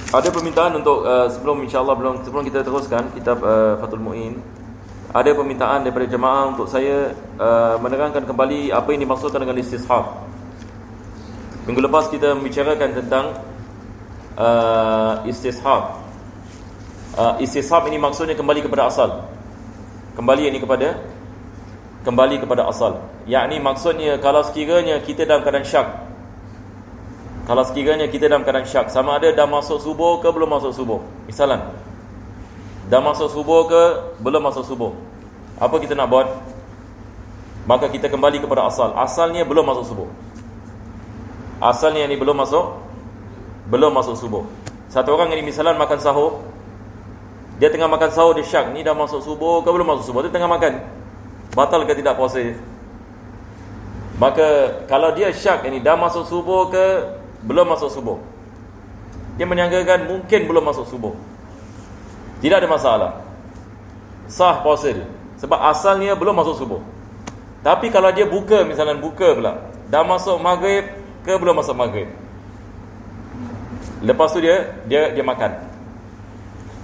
Ada permintaan untuk sebelum kita teruskan kitab Fathul Mu'in, ada permintaan daripada jemaah untuk saya menerangkan kembali apa yang dimaksudkan dengan istishab. Minggu lepas kita membicarakan tentang istishab. Istishab ini maksudnya kembali kepada asal. Kembali kepada asal. Yakni maksudnya kalau sekiranya kita dalam keadaan syak. Kalau sekiranya kita dalam keadaan syak, sama ada dah masuk subuh ke belum masuk subuh. Misalan, dah masuk subuh ke belum masuk subuh. Apa kita nak buat? Maka kita kembali kepada asal. Asalnya belum masuk subuh. Asalnya ni belum masuk subuh. Satu orang ni misalan makan sahur. Dia tengah makan sahur, dia syak, ni dah masuk subuh ke belum masuk subuh. Dia tengah makan. Batal ke tidak puasa? Maka kalau dia syak ni dah masuk subuh ke belum masuk subuh, dia menyangkakan mungkin belum masuk subuh, tidak ada masalah, sah puasa dia, sebab asalnya belum masuk subuh. Tapi kalau dia buka, misalnya buka pula, dah masuk maghrib ke belum masuk maghrib, lepas tu dia makan.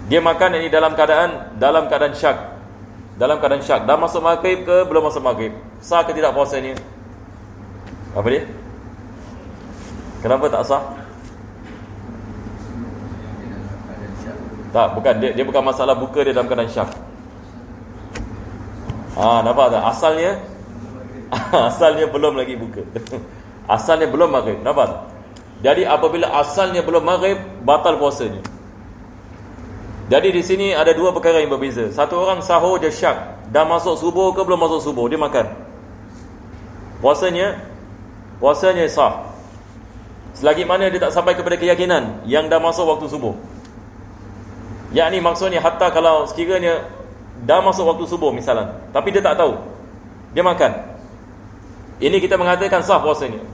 Dia makan ini dalam keadaan syak. Dah masuk maghrib ke belum masuk maghrib, sah ke tidak puasanya? Apa dia? Kenapa tak sah? Tak, bukan, dia bukan masalah buka dia dalam keadaan syak. Nampak tak? Asalnya belum lagi buka. Asalnya belum maghrib. Nampak tak? Jadi apabila asalnya belum maghrib, batal puasanya. Jadi di sini ada dua perkara yang berbeza. Satu orang sahur dia syak, dah masuk subuh ke belum masuk subuh, dia makan. Puasanya sah. Selagi mana dia tak sampai kepada keyakinan yang dah masuk waktu subuh. Yakni maksudnya hatta kalau sekiranya dah masuk waktu subuh misalan, tapi dia tak tahu, dia makan, ini kita mengatakan sah puasanya.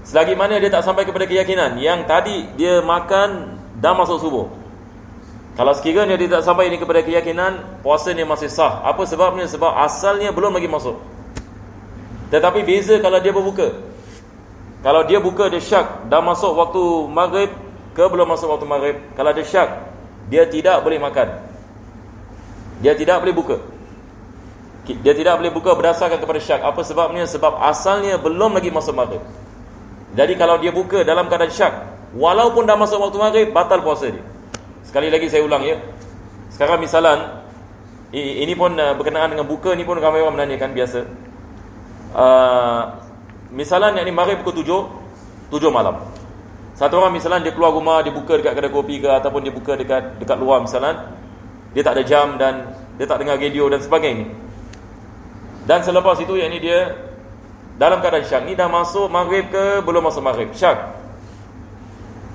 Selagi mana dia tak sampai kepada keyakinan yang tadi dia makan dah masuk subuh. Kalau sekiranya dia tak sampai ini kepada keyakinan, puasanya masih sah. Apa sebabnya? Sebab asalnya belum lagi masuk. Tetapi beza kalau dia berbuka. Kalau dia buka, dia syak, dah masuk waktu maghrib ke belum masuk waktu maghrib. Kalau dia syak, dia tidak boleh makan, dia tidak boleh buka. Dia tidak boleh buka berdasarkan kepada syak. Apa sebabnya? Sebab asalnya belum lagi masuk maghrib. Jadi kalau dia buka dalam keadaan syak, walaupun dah masuk waktu maghrib, batal puasa dia. Sekali lagi saya ulang ya. Sekarang misalan, ini pun berkenaan dengan buka, ni pun ramai orang menanyakan biasa. Misalan yang ni maghrib pukul 7 malam. Satu orang misalan dia keluar rumah, dia buka dekat kedai kopi ke, ataupun dia buka dekat luar misalan. Dia tak ada jam dan dia tak dengar radio dan sebagainya. Dan selepas itu yang ni dia dalam keadaan syak, ni dah masuk maghrib ke belum masuk maghrib, syak.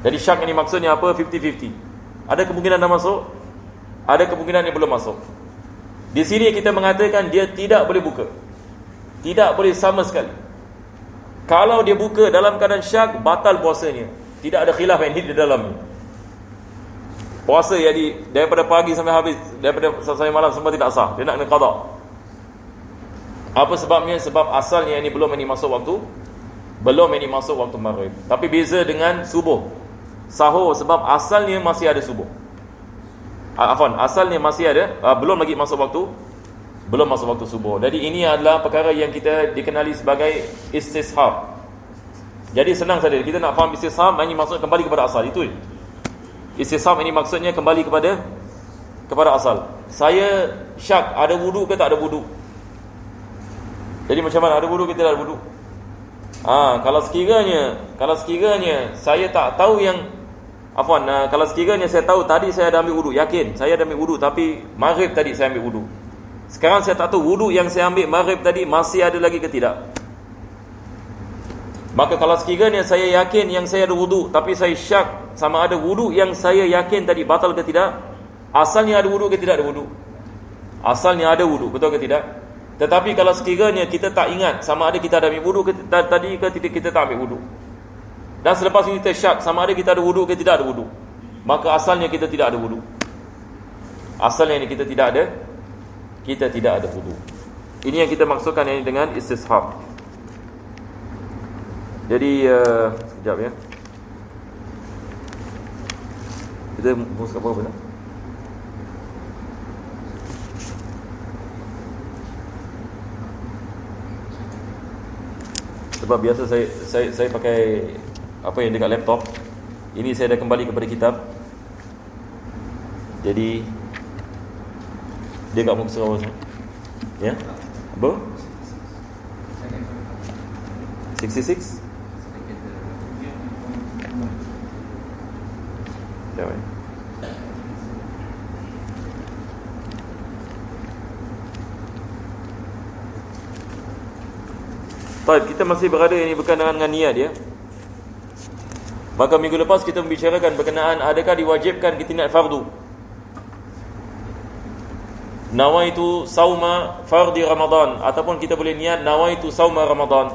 Jadi syak ini maksudnya apa? 50-50. Ada kemungkinan dah masuk, ada kemungkinan yang belum masuk. Di sini kita mengatakan dia tidak boleh buka, tidak boleh sama sekali. Kalau dia buka dalam keadaan syak, batal puasanya. Tidak ada khilaf yang di dalamnya. Puasa jadi daripada pagi sampai habis, daripada sampai malam semua tidak sah. Dia nak kena qada. Apa sebabnya? Sebab asalnya ini belum masuk waktu maghrib. Tapi beza dengan subuh, sahur, sebab asalnya masih ada subuh. Asalnya masih ada, belum lagi masuk waktu subuh. Jadi ini adalah perkara yang kita dikenali sebagai istishab. Jadi senang saja, kita nak faham istishab, ini maksudnya kembali kepada asal. Itu istishab ini maksudnya kembali kepada asal. Saya syak, ada wudu ke tak ada wudu? Jadi macam mana, ada wudu ke tidak ada wudu? Kalau sekiranya saya tak tahu yang kalau sekiranya saya tahu tadi saya dah ambil wudu, yakin saya dah ambil wudu, tapi maghrib tadi saya ambil wudu. Sekarang saya tak tahu wudu yang saya ambil maghrib tadi masih ada lagi ke tidak. Maka kalau sekiranya saya yakin yang saya ada wudu, tapi saya syak sama ada wudu yang saya yakin tadi batal ke tidak. Asalnya ada wudu ke tidak ada wudu? Asalnya ada wudu, betul ke tidak? Tetapi kalau sekiranya kita tak ingat sama ada kita ada ambil wudu ke tadi ke kita tak ambil wudu, dan selepas ini kita syak sama ada kita ada wudu ke tidak ada wudu, maka asalnya kita tidak ada wudu. Asalnya ini kita tidak ada wudu. Ini yang kita maksudkan ini dengan istishab. Jadi sekejap ya. Kita fokus kat bawah. Sebab biasa saya pakai apa yang dekat laptop. Ini saya dah kembali kepada kitab. Jadi dia kat muka surah ni. Ya? Apa? 66? Jom. Baik, kita masih berada ini berkenaan dengan niat ya. Maka minggu lepas kita membicarakan berkenaan adakah diwajibkan kita niat fardu. Nawaitu sauma fardi Ramadan, ataupun kita boleh niat nawaitu sauma Ramadan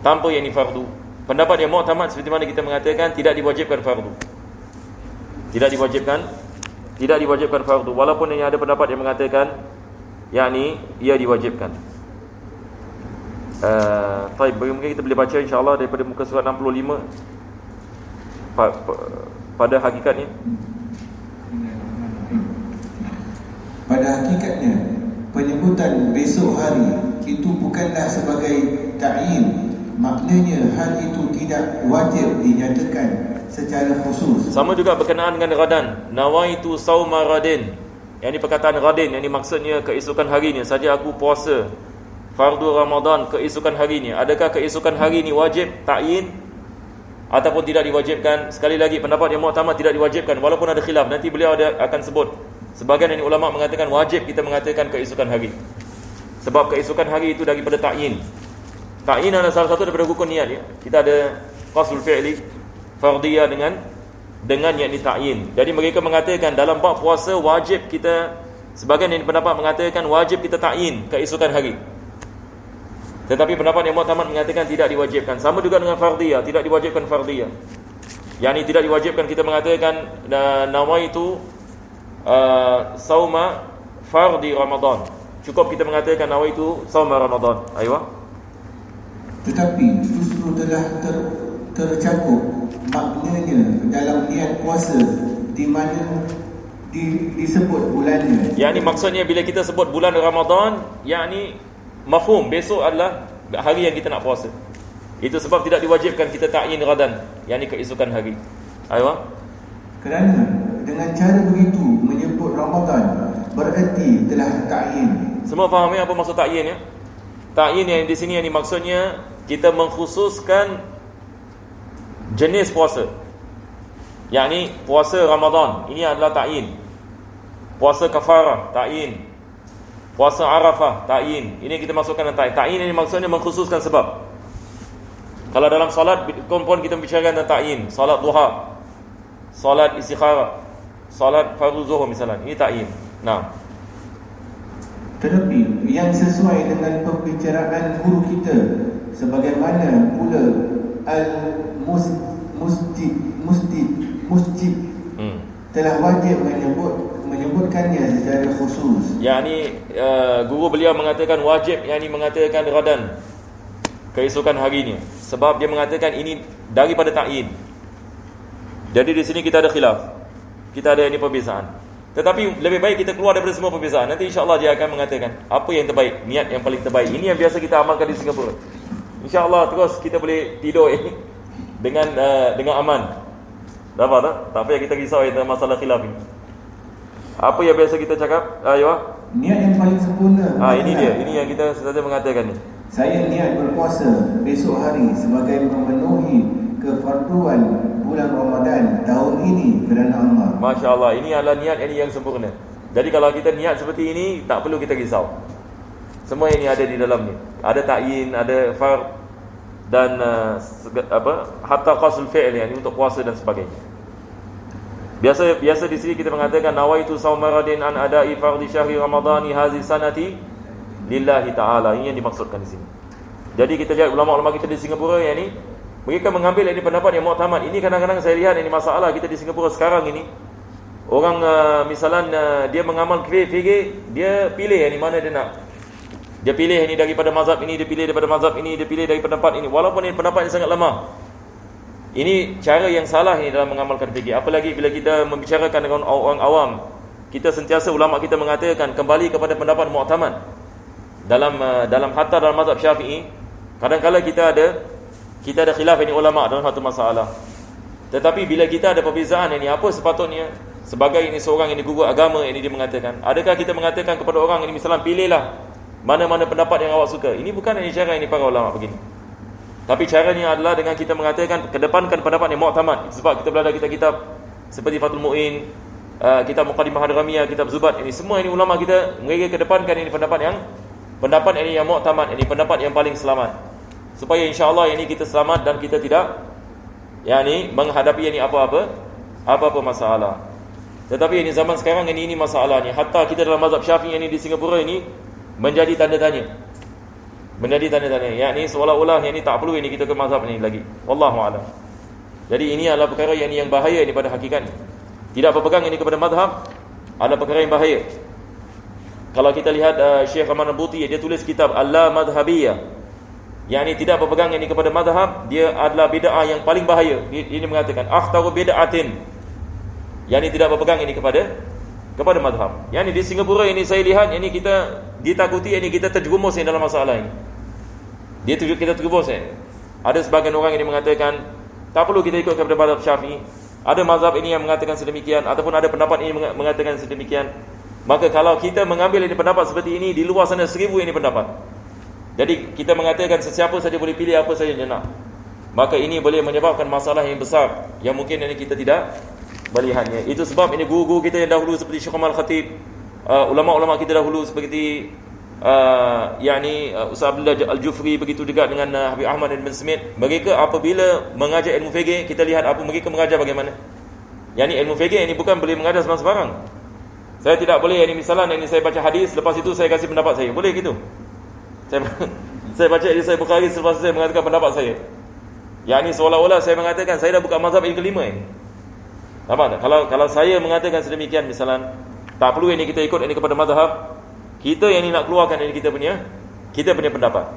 tanpa yang ni fardu. Pendapat yang mu'tamad seperti mana kita mengatakan tidak diwajibkan fardu. Tidak diwajibkan fardu, walaupun yang ada pendapat yang mengatakan yakni ia diwajibkan. Baik, mungkin kita boleh baca insya-Allah daripada muka surat 65 pada hakikatnya. Pada hakikatnya, penyebutan besok hari itu bukanlah sebagai ta'yin. Maknanya hal itu tidak wajib dinyatakan secara khusus. Sama juga berkenaan dengan Radan. Nawaitu sauma Radin. Yang ini perkataan Radin, yang ini maksudnya keesokan harinya saja aku puasa fardu Ramadan keesokan harinya. Adakah keesokan hari ini wajib ta'yin ataupun tidak diwajibkan? Sekali lagi pendapat yang mu'tamad tidak diwajibkan, walaupun ada khilaf. Nanti beliau akan sebut. Sebahagian dari ulama mengatakan wajib kita mengatakan keesokan hari. Sebab keesokan hari itu daripada ta'yin. Ta'yin adalah salah satu daripada rukun niat ya. Kita ada qasul fi'li fardiyah dengan yakni ta'yin. Jadi mereka mengatakan dalam bab puasa wajib kita, sebahagian yang pendapat mengatakan wajib kita ta'yin keesokan hari. Tetapi pendapat yang mu'tamad mengatakan tidak diwajibkan. Sama juga dengan fardiyah, tidak diwajibkan fardiyah. Yang ini tidak diwajibkan kita mengatakan nawaitu sauma fardi Ramadan. Cukup kita mengatakan nawaitu sauma Ramadan. Aywa. Tetapi justru telah tercakup maknanya dalam niat puasa di mana disebut bulannya. Yang ini maksudnya bila kita sebut bulan Ramadan, yang ini mafhum besok adalah hari yang kita nak puasa. Itu sebab tidak diwajibkan kita ta'yin Radan, yang ini keesokan hari. Aywa. Kerana dengan cara begitu menyebut Ramadan bererti telah ta'yin. Semua faham apa maksud ta'yin ya? Ta'yin yang di sini yang ini maksudnya kita mengkhususkan jenis puasa. Yang ini puasa Ramadan, ini adalah ta'yin. Puasa kafarah, ta'yin. Puasa Arafah, ta'yin. Ini kita masukkan dalam ta'yin. Ta'yin ini maksudnya mengkhususkan sebab. Kalau dalam solat kompon kita bicarakan tentang ta'yin, solat duha, solat istikharah, solat fardu zuhur misalnya. Ini ta'yin. Nah. Tetapi yang sesuai dengan pembicaraan guru kita, sebagaimana pula al-mustib telah wajib menyebutkannya secara khusus. Yang ni guru beliau mengatakan wajib, yang ni mengatakan Radan keesokan harinya. Sebab dia mengatakan ini daripada ta'yin. Jadi di sini kita ada khilaf. Kita ada ini perbezaan. Tetapi lebih baik kita keluar daripada semua perbezaan. Nanti insya-Allah dia akan mengatakan apa yang terbaik, niat yang paling terbaik. Ini yang biasa kita amalkan di Singapura. Insya-Allah terus kita boleh tidur dengan aman. Dapat tak? Tak payah kita risau tentang masalah khilaf ini. Apa yang biasa kita cakap? Ayo. Niat yang paling sempurna. Ini dia. Ini yang kita selalu mengatakan ni. Saya niat berpuasa besok hari sebagai memenuhi kefarduan bulan Ramadan tahun ini kerana Allah. Masya-Allah, ini adalah niat yang sempurna. Jadi kalau kita niat seperti ini, tak perlu kita risau. Semua ini ada di dalam ni. Ada ta'yin, ada fard dan hatta qasul fi'l, yang untuk puasa dan sebagainya. Biasa di sini kita mengatakan nawaitu sauma radin an ada'i fardhi syahri ramadhani hazi sanati lillahi ta'ala. Ini yang dimaksudkan di sini. Jadi kita lihat ulama-ulama kita di Singapura yang ni, mereka mengambil ini pendapat yang mu'tamad. Ini kadang-kadang saya lihat ini masalah kita di Singapura sekarang ini. Orang misalnya dia mengamal fikih, dia pilih yang ni mana dia nak. Dia pilih ini daripada mazhab ini, dia pilih daripada mazhab ini, dia pilih daripada pendapat ini, walaupun ini pendapat yang sangat lemah. Ini cara yang salah ni dalam mengamalkan fikih. Apalagi bila kita membicarakan dengan orang awam, kita sentiasa ulama kita mengatakan kembali kepada pendapat mu'tamad. Dalam hatta dalam mazhab Syafi'i, kadang-kadang kita ada khilaf ini ulama dalam satu masalah. Tetapi bila kita ada perbezaan ini, apa sepatutnya sebagai ini seorang ini guru agama ini dia mengatakan, adakah kita mengatakan kepada orang ini misalnya pilihlah mana-mana pendapat yang awak suka? Ini bukan ini cara ini para ulama begini. Tapi caranya adalah dengan kita mengatakan kedepankan pendapat yang mu'tamad. Sebab kita belajar kitab seperti Fathul Mu'in, kitab Muqaddimah Hadramiyah, kitab Zubat, ini semua ini ulama kita mereka kedepankan ini pendapat ini yang mu'tamad, ini pendapat yang paling selamat. Supaya insya-Allah ini kita selamat dan kita tidak menghadapi ini apa-apa masalah. Tetapi ini zaman sekarang ini masalahnya. Hatta kita dalam mazhab Syafi'i ini di Singapura ini menjadi tanda tanya. Yakni seolah-olah ini tak perlu ini kita ke mazhab ini lagi. Wallahu a'lam. Jadi ini adalah perkara yang bahaya ini pada hakikatnya. Tidak berpegang ini kepada mazhab adalah perkara yang bahaya. Kalau kita lihat Syekh Rahman Al-Buti, dia tulis kitab Al-Madhabiyah. Yakni tidak berpegang ini kepada mazhab, dia adalah bid'ah yang paling bahaya. Ini mengatakan akhtaru bid'atin. Yakni tidak berpegang ini kepada mazhab. Yakni di Singapura ini saya lihat ini kita ditakuti ini kita terjerumus ini dalam masalah ini. Kita terjerumus ini. Ada sebagian orang ini mengatakan tak perlu kita ikut kepada mazhab Syafi'i. Ada mazhab ini yang mengatakan sedemikian ataupun ada pendapat ini mengatakan sedemikian. Maka kalau kita mengambil ini pendapat seperti ini, di luar sana 1000 ini pendapat. Jadi kita mengatakan sesiapa saja boleh pilih apa saja dia nak. Maka ini boleh menyebabkan masalah yang besar yang mungkin ini kita tidak melihatnya. Itu sebab ini guru-guru kita yang dahulu seperti Syekh Kamal Khatib, ulama-ulama kita dahulu seperti Ustaz Abdullah Al-Jufri, begitu juga dengan Habib Ahmad bin Smith. Mereka apabila mengajar ilmu fiqh, kita lihat apa mereka mengajar bagaimana. Yani ilmu fiqh ini bukan boleh mengajar sembarang. Saya tidak boleh ini misalnya ini saya baca hadis, lepas itu saya kasih pendapat saya. Boleh gitu? Saya baca hadis saya Bukhari, selepas itu saya mengatakan pendapat saya. Yani seolah-olah saya mengatakan saya dah buka mazhab yang kelima ini. Nampak tak? Kalau saya mengatakan sedemikian misalnya, tak perlu ini kita ikut ini kepada mazhab. Kita yang ini nak keluarkan ini kita punya pendapat.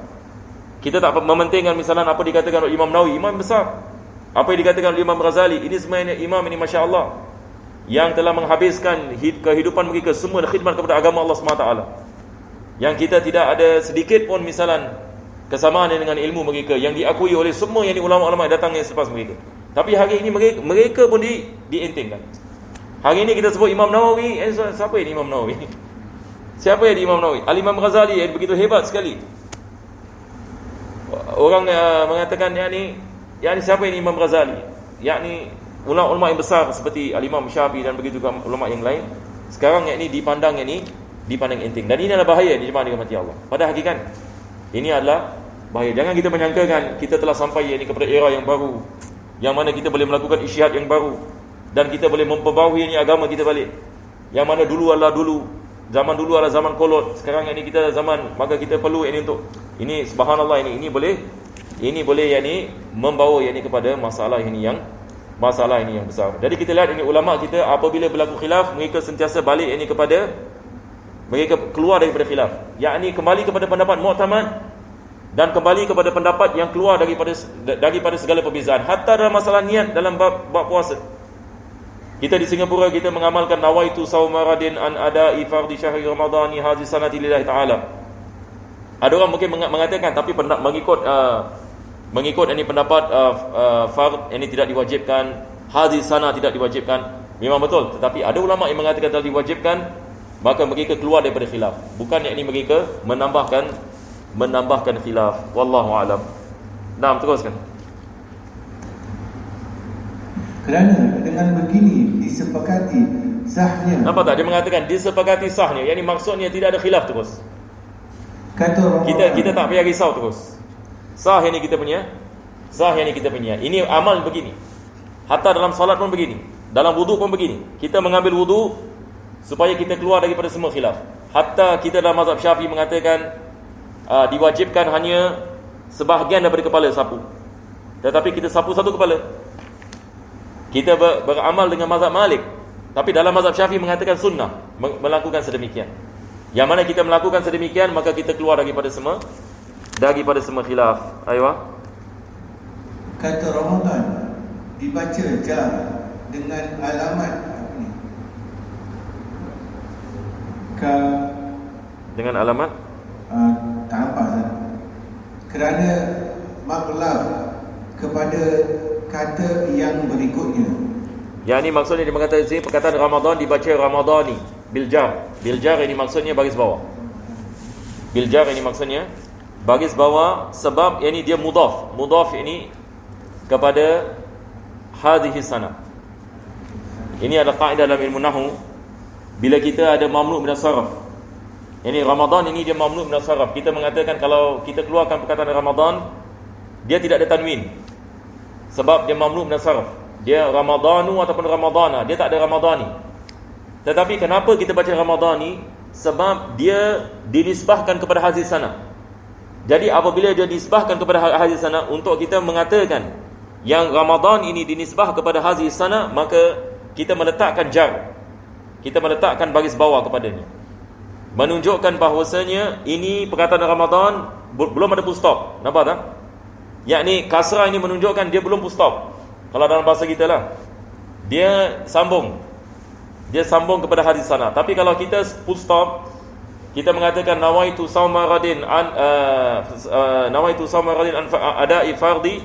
Kita tak mementingkan misalnya apa dikatakan oleh Imam Nawawi, imam besar. Apa yang dikatakan oleh Imam Ghazali, ini semuanya imam ini masya-Allah yang telah menghabiskan kehidupan mereka semua khidmat kepada agama Allah SWT. Yang kita tidak ada sedikit pun misalan kesamaan dengan ilmu mereka yang diakui oleh semua yang ulama-ulama yang datang selepas mereka. Tapi hari ini mereka pun dientingkan. Hari ini kita sebut Imam Nawawi, siapa ini Imam Nawawi? Siapa yang Imam Nawawi? Al-Imam Ghazali yang begitu hebat sekali. Orang mengatakan yakni siapa ini Imam Ghazali? Yakni ulama-ulama yang besar seperti Al-Imam Syafi'i dan begitu juga ulama yang lain. Sekarang yakni dipandang enteng. Dan ini adalah bahaya di jemaah dirahmati Allah. Pada hakikat ini adalah bahaya. Jangan kita menyangkakan kita telah sampai yakni kepada era yang baru, yang mana kita boleh melakukan isyihad yang baru dan kita boleh memperbaharui ini agama kita balik. Yang mana zaman dulu adalah zaman kolot. Sekarang ini kita zaman, maka kita perlu ini untuk ini subhanallah ini boleh yakni membawa yakni kepada masalah ini yang besar. Jadi kita lihat ini ulama kita apabila berlaku khilaf, mereka sentiasa balik yakni kepada mereka keluar daripada khilaf. Yakni kembali kepada pendapat mu'tamad dan kembali kepada pendapat yang keluar daripada segala perbezaan. Hatta dalam masalah niat dalam bab puasa. Kita di Singapura kita mengamalkan nawaitu sauma radin an ada'i fardhi syahri ramadhani hadhihi sanati lillahi ta'ala. Ada orang mungkin mengatakan tapi mengikut ini pendapat fard ini tidak diwajibkan, hadhihi sana tidak diwajibkan. Memang betul, tetapi ada ulama yang mengatakan telah diwajibkan, maka mereka keluar daripada khilaf. Bukan yakni mereka menambahkan khilaf. Wallahu a'lam. Naam, teruskan. Kerana dengan begini disepakati sahnya. Nampak tak? Dia mengatakan disepakati sahnya. Yang ini maksudnya tidak ada khilaf terus. Kata orang kita tak payah risau terus. Sah yang ini kita punya. Ini amal begini. Hatta dalam salat pun begini. Dalam wudu pun begini. Kita mengambil wudu supaya kita keluar daripada semua khilaf. Hatta kita dalam mazhab Syafi'i mengatakan diwajibkan hanya sebahagian daripada kepala sapu. Tetapi kita sapu satu kepala. Kita beramal dengan mazhab Malik, tapi dalam mazhab Syafi'i mengatakan sunnah melakukan sedemikian. Yang mana kita melakukan sedemikian, maka kita keluar daripada semua khilaf. Aywa. Kata Ramadan dibaca jar dengan alamat apa ni? Dengan alamat Tak nampak Ustaz. Kerana maklaf kepada kata yang berikutnya. Yang ini maksudnya dia mengatakan sini perkataan Ramadan dibaca Ramadani biljar. Biljar ini maksudnya baris bawah. Biljar ini maksudnya baris bawah sebab ini dia mudhaf. Mudhaf ini kepada hadhihi sana. Ini adalah kaedah dalam ilmu nahwu. Bila kita ada mamnu' min as-sarf. Ini Ramadan ini dia mamnu' min as-sarf. Kita mengatakan kalau kita keluarkan perkataan Ramadan, dia tidak ada tanwin. Sebab dia mamnu' min as-sarf. Dia Ramadanu ataupun Ramadana, dia tak ada Ramadani. Tetapi kenapa kita baca Ramadani? Sebab dia dinisbahkan kepada hadis sana. Jadi apabila dia dinisbahkan kepada hadis sana, untuk kita mengatakan yang Ramadan ini dinisbah kepada hadis sana, maka kita meletakkan jar. Kita meletakkan baris bawah kepadanya, menunjukkan bahawasanya ini perkataan Ramadan belum ada full stop. Nampak tak? Yakni kasrah ini menunjukkan dia belum full stop. Kalau dalam bahasa kita lah, dia sambung kepada hadis sana. Tapi kalau kita full stop, kita mengatakan nawaitu sauma radin an ada'i fardi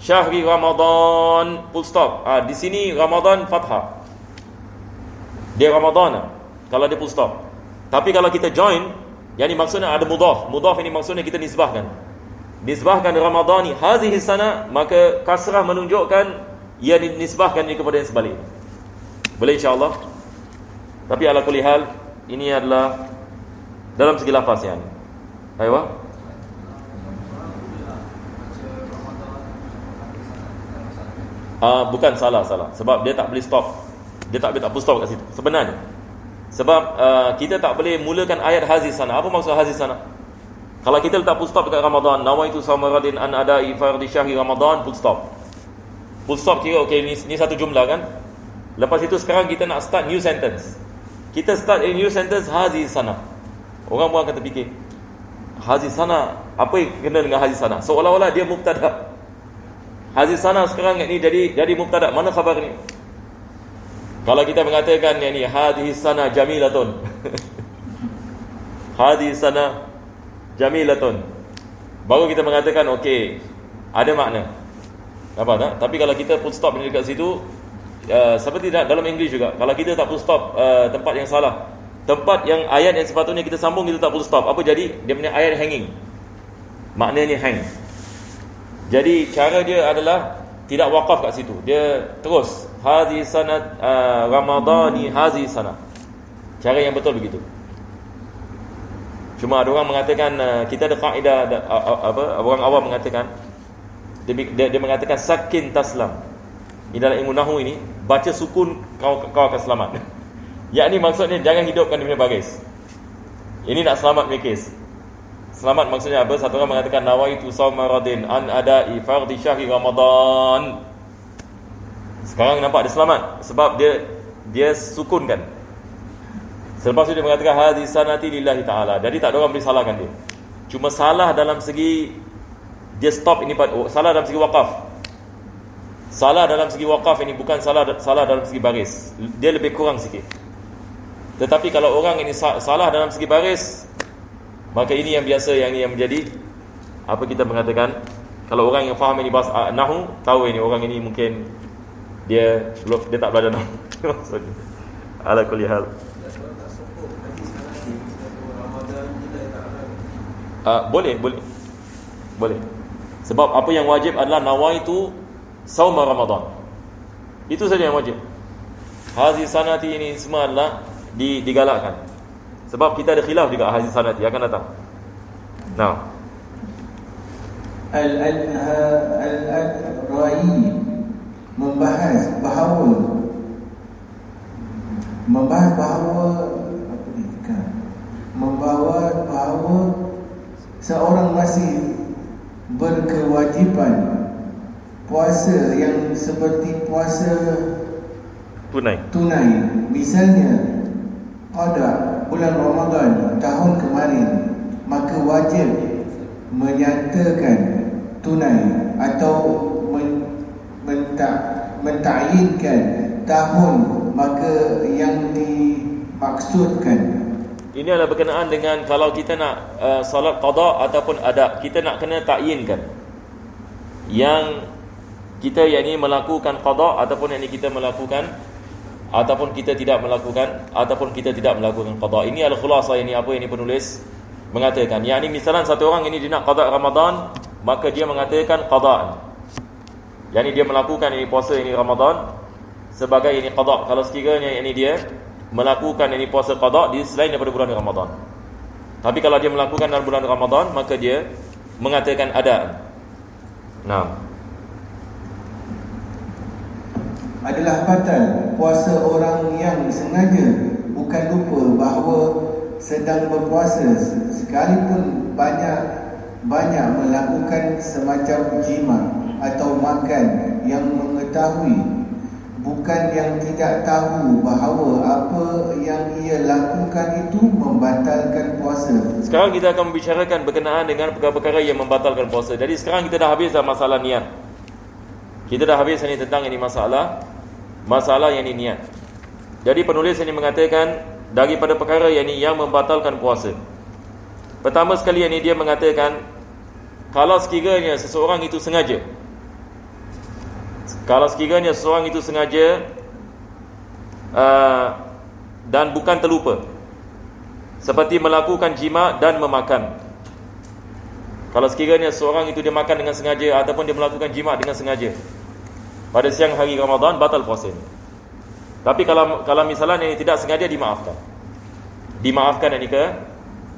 syahri Ramadan, full stop. Di sini Ramadan fathah, dia Ramadan kalau dia full stop. Tapi kalau kita join, yang ini maksudnya ada mudhaf. Mudhaf ini maksudnya kita nisbahkan Ramadani hadhihi sana, maka kasrah menunjukkan ia dinisbahkan kepada yang sebalik. Boleh insya-Allah. Tapi ala kulli hal, ini adalah dalam segi lafaz yang. Aywa. Bukan salah. Sebab dia tak boleh stop. Dia tak boleh full stop kat situ. Sebenarnya. Sebab kita tak boleh mulakan ayat hadis sana. Apa maksud hadis sana? Kalau kita letak full stop dekat Ramadan, nawaitu samaradin an ada'i fardi syahri Ramadan, full stop. Full stop kira okey, ni satu jumlah kan. Lepas itu sekarang kita nak start new sentence. Kita start a new sentence hadis sana. Orang pun akan terfikir, hadis sana, apa yang kena dengan hadis sana? Seolah-olah dia mubtada. Hadis sana sekarang ni jadi mubtada. Mana khabar ni? Kalau kita mengatakan yang ni hadis sana jamilatun. Hadis sana jamilatun, baru kita mengatakan okey, ada makna. Nampak tak? Tapi kalau kita full stop ni dekat situ, seperti dalam English juga, kalau kita tak full stop tempat yang salah, tempat yang ayat yang sepatutnya kita sambung kita tak full stop, apa jadi? Dia punya ayat hanging, maknanya hang. Jadi cara dia adalah tidak wakaf kat situ, dia terus hadhihi sanat Ramadani hadhihi sana. Cara yang betul begitu. Cuma ada orang mengatakan, kita ada kaedah, orang awam mengatakan, dia mengatakan sakin taslam. Ini dalam ilmu nahwu ini, baca sukun kau akan selamat. Yakni maksudnya jangan hidupkan dia punya baris. Ini nak selamat mikis. Selamat maksudnya apa? Satu orang mengatakan nawaitu sauma radin an ada'i fardi syahri Ramadan. Sekarang nampak dia selamat sebab dia sukunkan. Selepas itu dia mengatakan hadis sanati lillahi ta'ala. Jadi tak ada orang boleh salahkan dia. Cuma salah dalam segi dia stop ini, salah dalam segi wakaf. Salah dalam segi wakaf ini bukan salah dalam segi baris. Dia lebih kurang sikit. Tetapi kalau orang ini salah dalam segi baris, maka ini yang biasa, yang menjadi apa kita mengatakan, kalau orang yang faham ini bahasa nahwu, tahu ini orang ini mungkin dia tak belajar nahwu. Ala kulli hal. Boleh. Sebab apa yang wajib adalah nawaitu sauma Ramadan. Itu saja yang wajib. Hadis sanati ini semua adalah digalakkan. Sebab kita ada khilaf juga hadis sanati akan datang. Nah. Al-Ra'i membahas bahawa seorang masih berkewajipan puasa yang seperti puasa tunai. Misalnya qada bulan Ramadan tahun kemarin, maka wajib menyatakan tunai atau mentayinkan tahun maka yang dimaksudkan. Ini adalah berkenaan dengan kalau kita nak solat qada ataupun ada, kita nak kena takyinkan yang kita melakukan qada ataupun kita melakukan ataupun kita tidak melakukan ataupun kita tidak melakukan qada. Ini adalah khulasah apa yang penulis mengatakan. Misalan satu orang dia nak qada Ramadan, maka dia mengatakan qada. Dia melakukan puasa Ramadan sebagai qada. Kalau sekiranya dia melakukan puasa qada di selain daripada bulan Ramadan. Tapi kalau dia melakukan dalam bulan Ramadan, maka dia mengatakan ada. Adalah batal puasa orang yang sengaja bukan lupa bahawa sedang berpuasa sekalipun banyak melakukan semacam jima atau makan yang mengetahui bukan yang tidak tahu bahawa apa yang ia lakukan itu membatalkan puasa. Sekarang kita akan membicarakan berkenaan dengan perkara-perkara yang membatalkan puasa. Jadi sekarang kita dah habis masalah niat. Kita dah habis tentang masalah yang niat. Jadi penulis ini mengatakan daripada perkara yang membatalkan puasa. Pertama sekali dia mengatakan kalau sekiranya seseorang itu sengaja, dan bukan terlupa, seperti melakukan jima dan memakan. Kalau sekiranya seorang itu dia makan dengan sengaja ataupun dia melakukan jima dengan sengaja pada siang hari Ramadan, batal puasa. Tapi kalau misalnya tidak sengaja, dimaafkan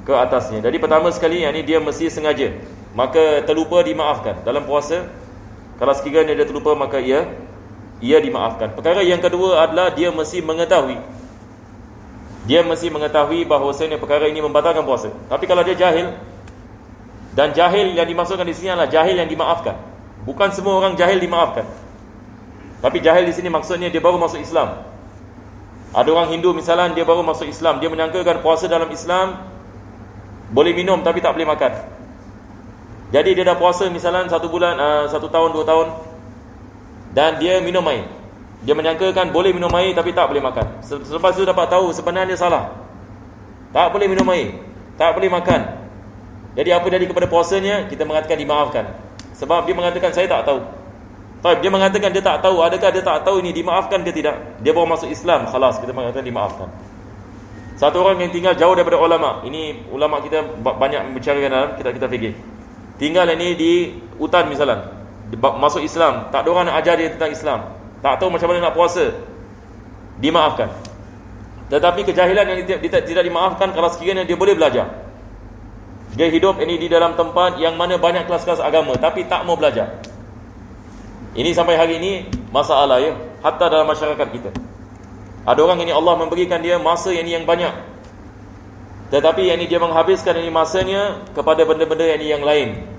ke atasnya. Jadi pertama sekali dia mesti sengaja, maka terlupa dimaafkan dalam puasa. Kalau sekiranya dia terlupa, maka ia dimaafkan. Perkara yang kedua adalah dia mesti mengetahui bahawasanya perkara ini membatalkan puasa. Tapi kalau dia jahil, dan jahil yang dimaksudkan di sini adalah jahil yang dimaafkan. Bukan semua orang jahil dimaafkan. Tapi jahil di sini maksudnya dia baru masuk Islam. Ada orang Hindu misalnya, dia baru masuk Islam, dia menyangkakan puasa dalam Islam boleh minum tapi tak boleh makan. Jadi dia dah puasa misalnya 1 bulan, 1 tahun, 2 tahun, dan dia minum air. Dia menyangkakan boleh minum air tapi tak boleh makan. Selepas itu dapat tahu sebenarnya salah. Tak boleh minum air, tak boleh makan. Jadi apa jadi kepada puasanya? Kita mengatakan dimaafkan. Sebab dia mengatakan saya tak tahu. Dia mengatakan dia tak tahu. Adakah dia tak tahu ini dimaafkan ke tidak? Dia baru masuk Islam, khalas, kita mengatakan dimaafkan. Satu orang yang tinggal jauh daripada ulama. Ini ulama kita banyak membicarakan dalam kita fikir. Tinggal ini di hutan misalnya, masuk Islam, tak ada orang nak ajar dia tentang Islam, tak tahu macam mana nak puasa, dimaafkan. Tetapi kejahilan yang tidak dimaafkan kalau sekiranya dia boleh belajar. Dia hidup ini di dalam tempat yang mana banyak kelas-kelas agama, tapi tak mau belajar. Ini sampai hari ini masalah hatta dalam masyarakat kita. Ada orang ini Allah memberikan dia masa yang banyak, tetapi dia menghabiskan masanya kepada benda-benda yang lain.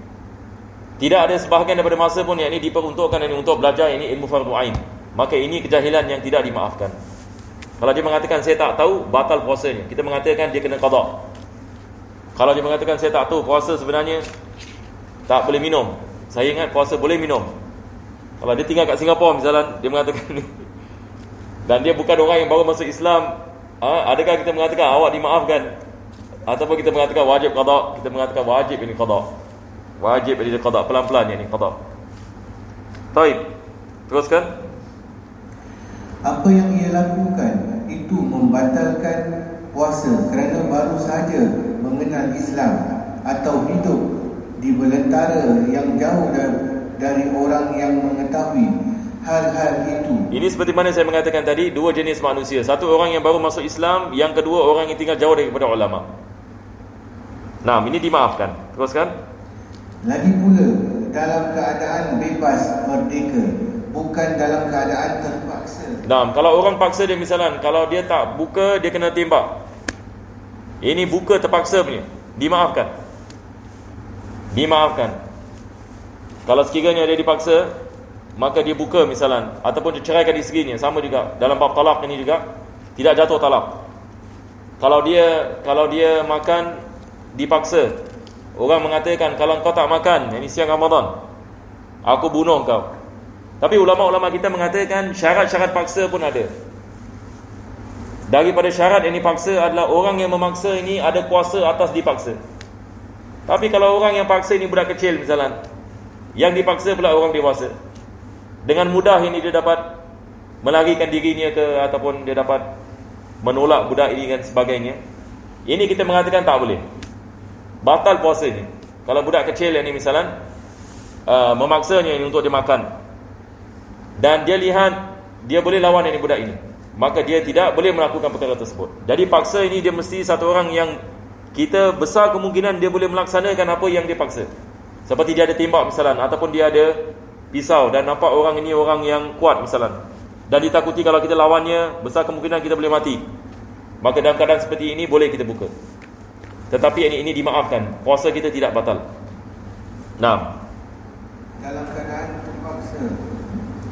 Tidak ada sebahagian daripada masa pun yang diperuntukkan untuk belajar ilmu fardu ain. Maka ini kejahilan yang tidak dimaafkan. Kalau dia mengatakan saya tak tahu, batal puasanya. Kita mengatakan dia kena qada. Kalau dia mengatakan saya tak tahu, puasa sebenarnya tak boleh minum. Saya ingat puasa boleh minum. Kalau dia tinggal kat Singapura misalnya, dia mengatakan dan dia bukan orang yang baru masuk Islam, adakah kita mengatakan awak dimaafkan? Ataupun kita mengatakan wajib qada? Kita mengatakan wajib ini qada. Wajib ini qada, pelan-pelan ini qada. Baik. Teruskan. Apa yang ia lakukan itu membatalkan puasa kerana baru sahaja mengenal Islam atau hidup di belantara yang jauh dari orang yang mengetahui hal-hal itu. Ini seperti mana saya mengatakan tadi, dua jenis manusia. Satu orang yang baru masuk Islam, yang kedua orang yang tinggal jauh daripada ulama. Nah, ini dimaafkan. Teruskan. Lagi pula dalam keadaan bebas merdeka, bukan dalam keadaan terpaksa. Nah, kalau orang paksa dia misalnya, kalau dia tak buka dia kena tembak. Ini buka terpaksa punya, dimaafkan. Dimaafkan. Kalau sekiranya dia dipaksa, maka dia buka misalnya, ataupun dia ceraikan isterinya, sama juga dalam bab talak ini juga tidak jatuh talak. Kalau dia makan dipaksa, orang mengatakan kalau kau tak makan ini siang Ramadan, aku bunuh kau. Tapi ulama-ulama kita mengatakan syarat-syarat paksa pun ada. Daripada syarat yang dipaksa adalah orang yang memaksa ini ada kuasa atas dipaksa. Tapi kalau orang yang paksa ini budak kecil misalnya, yang dipaksa pula orang dewasa, dengan mudah ini dia dapat melarikan dirinya ke, ataupun dia dapat menolak budak ini dan sebagainya. Ini kita mengatakan tak boleh, batal puasa ni. Kalau budak kecil yang ni misalnya memaksanya ini untuk dia makan, dan dia lihat dia boleh lawan ini budak ini, maka dia tidak boleh melakukan perkara tersebut. Jadi paksa ini dia mesti satu orang yang kita besar kemungkinan dia boleh melaksanakan apa yang dia paksa. Seperti dia ada tembak misalnya, ataupun dia ada pisau dan nampak orang ini orang yang kuat misalnya, dan ditakuti kalau kita lawannya besar kemungkinan kita boleh mati, maka dalam keadaan seperti ini boleh kita buka. Tetapi ini dimaafkan, puasa kita tidak batal. Nah, dalam keadaan terpaksa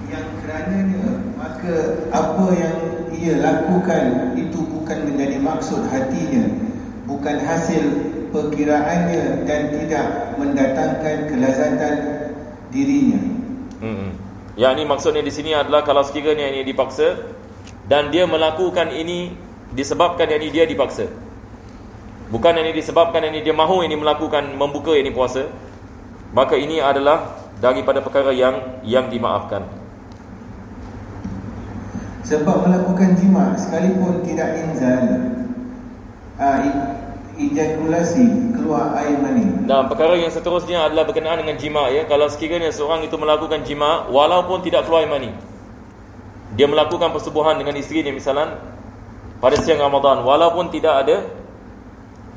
yang kerananya, maka apa yang ia lakukan itu bukan menjadi maksud hatinya, bukan hasil perkiraannya, dan tidak mendatangkan kelazatan dirinya. Yang ini maksudnya di sini adalah kalau sekiranya ini dipaksa dan dia melakukan ini disebabkan yang ini dia dipaksa, bukan yang ini disebabkan yang ini dia mahu ini melakukan membuka ini puasa, maka ini adalah daripada perkara yang dimaafkan. Sebab melakukan jima sekalipun tidak inzal, ejakulasi, keluar air mani. Dan perkara yang seterusnya adalah berkenaan dengan jima, ya. Kalau sekiranya seorang itu melakukan jima walaupun tidak keluar air mani, dia melakukan persetubuhan dengan isterinya misalnya pada siang Ramadan, walaupun tidak ada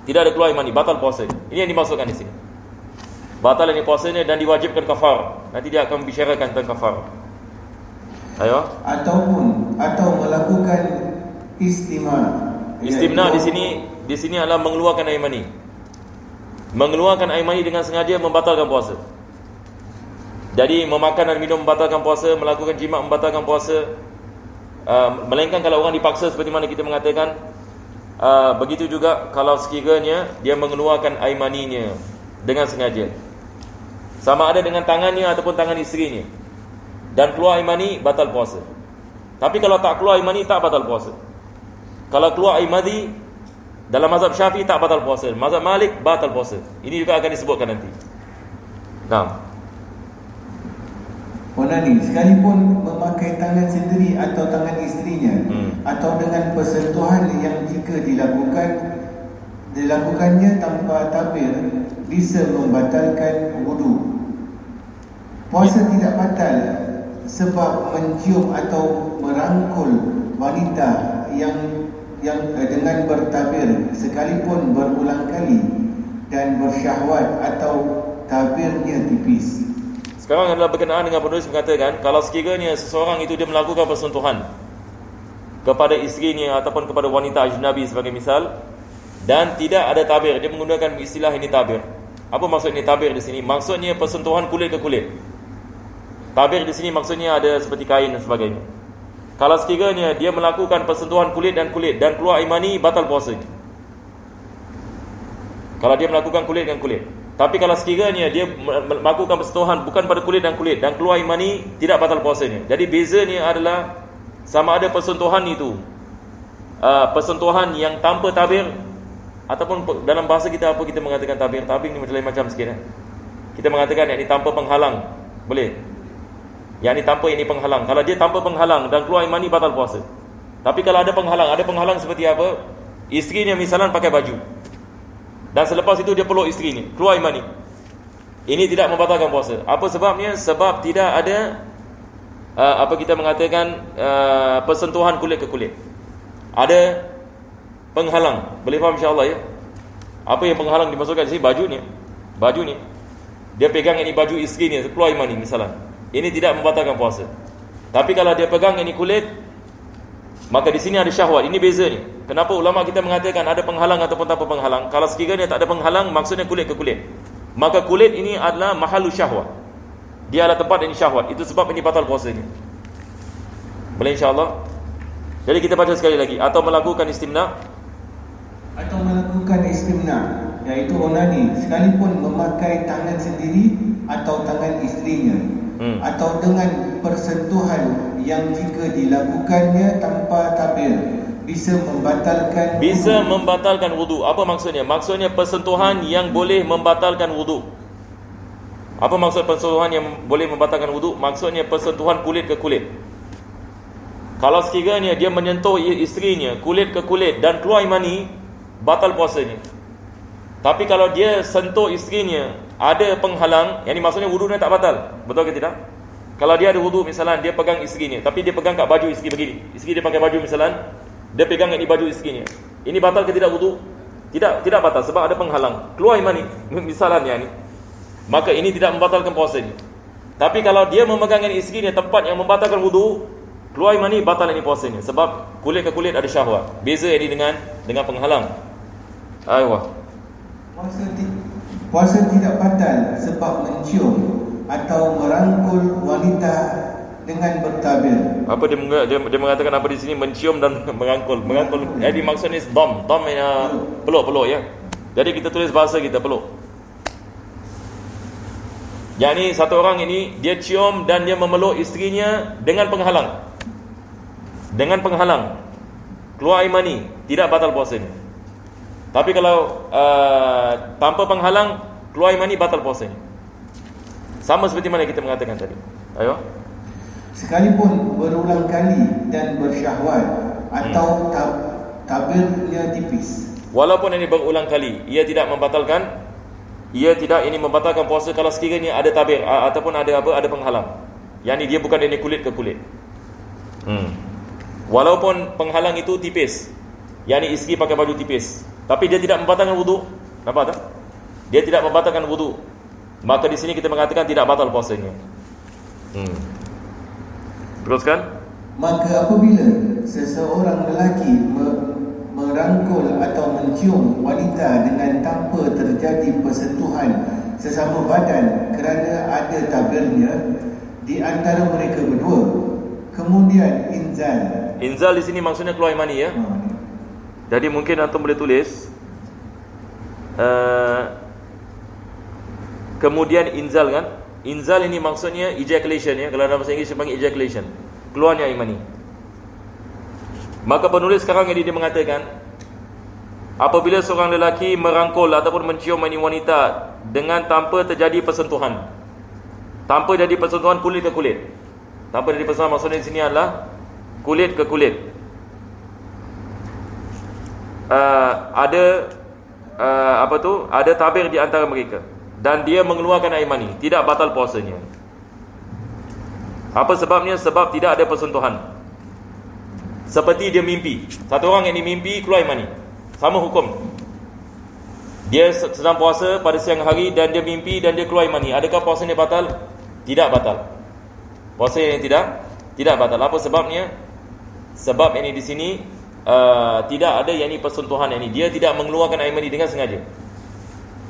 keluar air mani, batal puasa. Ini yang dimaksudkan di sini. Batal ini puasanya dan diwajibkan kafar. Nanti dia akan bicarakan tentang kafar. Ayo. Atau melakukan istimna. Istimna di sini adalah mengeluarkan air mani. Mengeluarkan air mani dengan sengaja membatalkan puasa. Jadi memakan dan minum membatalkan puasa, melakukan jima membatalkan puasa. Melainkan kalau orang dipaksa seperti mana kita mengatakan. Begitu juga kalau sekiranya dia mengeluarkan air maninya dengan sengaja, sama ada dengan tangannya ataupun tangan isterinya, dan keluar air mani, batal puasa. Tapi kalau tak keluar air mani, tak batal puasa. Kalau keluar air mani, dalam mazhab Syafi'i tak batal puasa, mazhab Malik batal puasa. Ini juga akan disebutkan nanti. Nah, Onani, sekalipun memakai tangan sendiri atau tangan isterinya, atau dengan persentuhan yang jika dilakukannya tanpa tabir, bisa membatalkan wudu. Puasa tidak batal sebab mencium atau merangkul wanita yang dengan bertabir sekalipun berulang kali dan bersyahwat atau tabirnya tipis. sekarang adalah berkenaan dengan penulis mengatakan kalau sekiranya seseorang itu dia melakukan persentuhan kepada isterinya ataupun kepada wanita ajnabi sebagai misal, dan tidak ada tabir, dia menggunakan istilah ini tabir. Apa maksud ini tabir di sini? Maksudnya persentuhan kulit ke kulit. Tabir di sini maksudnya ada seperti kain dan sebagainya. Kalau sekiranya dia melakukan persentuhan kulit dan keluar air mani, batal puasanya. Kalau dia melakukan kulit dengan kulit. Tapi kalau sekiranya dia melakukan persentuhan bukan pada kulit dan keluar air mani, tidak batal puasanya. Jadi bezanya adalah sama ada persentuhan itu persentuhan yang tanpa tabir, ataupun dalam bahasa kita apa kita mengatakan tabir. Tabir ni macam sikit. Kita mengatakan yang ini tanpa penghalang, boleh. Yang ini tanpa ini penghalang. Kalau dia tanpa penghalang dan keluar air mani, batal puasa. Tapi kalau ada penghalang seperti apa? Isterinya misalnya pakai baju, dan selepas itu dia peluk isterinya, keluar air mani. Ini tidak membatalkan puasa. Apa sebabnya? Sebab tidak ada apa kita mengatakan persentuhan kulit ke kulit. Ada penghalang. Boleh faham insya-Allah ya? Apa yang penghalang dimasukkan di sini? Baju ni. Dia pegang ini baju isterinya, keluar air mani misalnya. Ini tidak membatalkan puasa. Tapi kalau dia pegang ini kulit, maka di sini ada syahwat. Ini beza ni. Kenapa ulama kita mengatakan ada penghalang ataupun tanpa penghalang? Kalau sekiranya tak ada penghalang, maksudnya kulit ke kulit, maka kulit ini adalah mahalu syahwat. Dia adalah tempat ini syahwat. Itu sebab ini batal puasanya. Boleh insya-Allah. Jadi kita baca sekali lagi. Atau melakukan istimna, iaitu onani, sekalipun memakai tangan sendiri atau tangan isterinya, atau dengan persentuhan yang jika dilakukannya tanpa tabir bisa membatalkan wudu. Apa maksudnya? Maksudnya persentuhan yang boleh membatalkan wudu. Apa maksud persentuhan yang boleh membatalkan wudu? Maksudnya persentuhan kulit ke kulit. Kalau sekiranya dia menyentuh isterinya kulit ke kulit dan keluar mani, batal puasanya. Tapi kalau dia sentuh isterinya ada penghalang, yang ini maksudnya wudunya tak batal. Betul ke tidak? Kalau dia ada wudu misalnya dia pegang isterinya, tapi dia pegang kat baju isteri begini. Isteri dia pakai baju misalnya, dia pegang ini baju isterinya. Ini batal ke tidak wudu? Tidak batal sebab ada penghalang. Keluar mani misalnya ni. Maka ini tidak membatalkan puasanya. Tapi kalau dia memegang isterinya tempat yang membatalkan wudu, keluar mani, batal ini puasanya. Sebab kulit ke kulit ada syahwat. Beza ini dengan penghalang. Aywa. Puasa tidak batal sebab mencium atau merangkul wanita dengan bertabir. Apa dia mengatakan apa di sini? Mencium dan merangkul. Jadi maksudnya dom peluk ya. Jadi kita tulis bahasa kita peluk. Yang ni satu orang ini dia cium dan dia memeluk isterinya dengan penghalang. Keluar air mani, tidak batal puasanya. Tapi kalau tanpa penghalang keluar air mani, batal puasanya. Sama seperti mana kita mengatakan tadi. Ayo. Sekalipun berulang kali dan bersyahwat atau tabirnya tipis. Walaupun ini berulang kali, ia tidak ini membatalkan puasa kalau sekiranya ada tabir ataupun ada penghalang. Yang ni dia bukan ini kulit ke kulit. Walaupun penghalang itu tipis, yang ni isteri pakai baju tipis, tapi dia tidak membatalkan wudu. Nampak tak? Dia tidak membatalkan wudu. Maka di sini kita mengatakan tidak batal puasanya. Teruskan. Maka apabila seseorang lelaki merangkul atau mencium wanita dengan tanpa terjadi persentuhan sesama badan kerana ada tabirnya di antara mereka berdua, kemudian inzal di sini maksudnya keluar mani ya. Jadi mungkin antum boleh tulis kemudian inzal kan. Inzal ini maksudnya ejaculation ya. Kalau dalam bahasa Inggeris dipanggil ejaculation, keluarnya air mani. Maka penulis sekarang ini dia mengatakan apabila seorang lelaki merangkul ataupun mencium mani wanita dengan tanpa terjadi persentuhan. Tanpa jadi persentuhan kulit ke kulit. Tanpa jadi persentuhan maksudnya di sini adalah kulit ke kulit. Ada tabir di antara mereka dan dia mengeluarkan air mani, tidak batal puasanya. Apa sebabnya? Sebab tidak ada persentuhan. Seperti dia mimpi. Satu orang yang mimpi keluar air mani, sama hukum. Dia sedang puasa pada siang hari dan dia mimpi dan dia keluar air mani. Adakah puasanya batal? Tidak batal. Puasanya tidak batal. Apa sebabnya? Sebab ini di sini tidak ada yang ini persentuhan ini. Dia tidak mengeluarkan air mani dengan sengaja.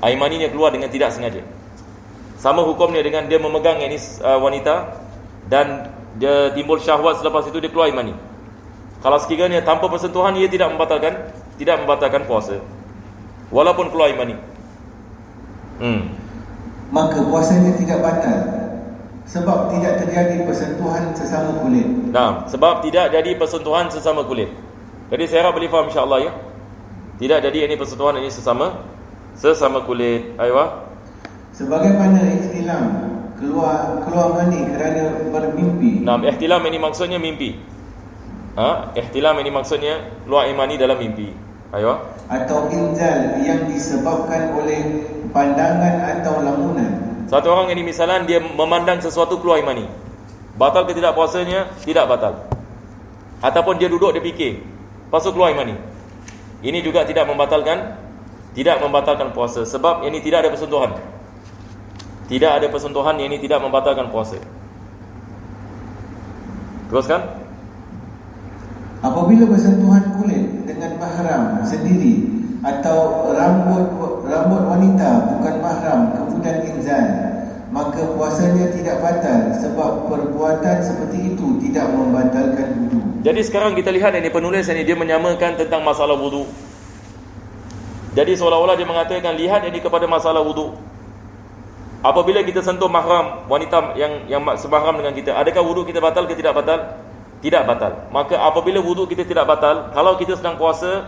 Air mani dia keluar dengan tidak sengaja. Sama hukumnya dengan dia memegang ini wanita dan dia timbul syahwat, selepas itu dia keluar air mani. Kalau sekiranya tanpa persentuhan, ia tidak membatalkan puasa walaupun keluar air mani. Maka puasanya tidak batal sebab tidak terjadi persentuhan sesama kulit. Nah, sebab tidak jadi persentuhan sesama kulit. Jadi saya harap boleh faham insya-Allah ya. Tidak jadi ini persentuhan ini sesama kulit. Aywa. Sebagaimana ihtilam keluar mani kerana bermimpi. Nah, ihtilam ini maksudnya mimpi. Ihtilam ini maksudnya keluar air mani dalam mimpi. Aywa. Atau inzal yang disebabkan oleh pandangan atau lamunan. Satu orang ini misalnya dia memandang sesuatu keluar air mani. Batal ke tidak puasanya? Tidak batal. Ataupun dia duduk dia fikir, lepas tu keluar air mani. Ini juga tidak membatalkan puasa sebab ini tidak ada persentuhan. Tidak ada persentuhan, ini tidak membatalkan puasa. Teruskan. Apabila bersentuhan kulit dengan mahram sendiri atau rambut wanita bukan mahram kemudian inzal, maka puasanya tidak batal sebab perbuatan seperti itu tidak membatalkan wudu. Jadi sekarang kita lihat ini penulis ini dia menyamakan tentang masalah wudu. Jadi seolah-olah dia mengatakan lihat ini kepada masalah wudu. Apabila kita sentuh mahram, wanita yang semahram dengan kita, adakah wuduk kita batal ke tidak batal? Tidak batal. Maka apabila wuduk kita tidak batal, kalau kita sedang puasa,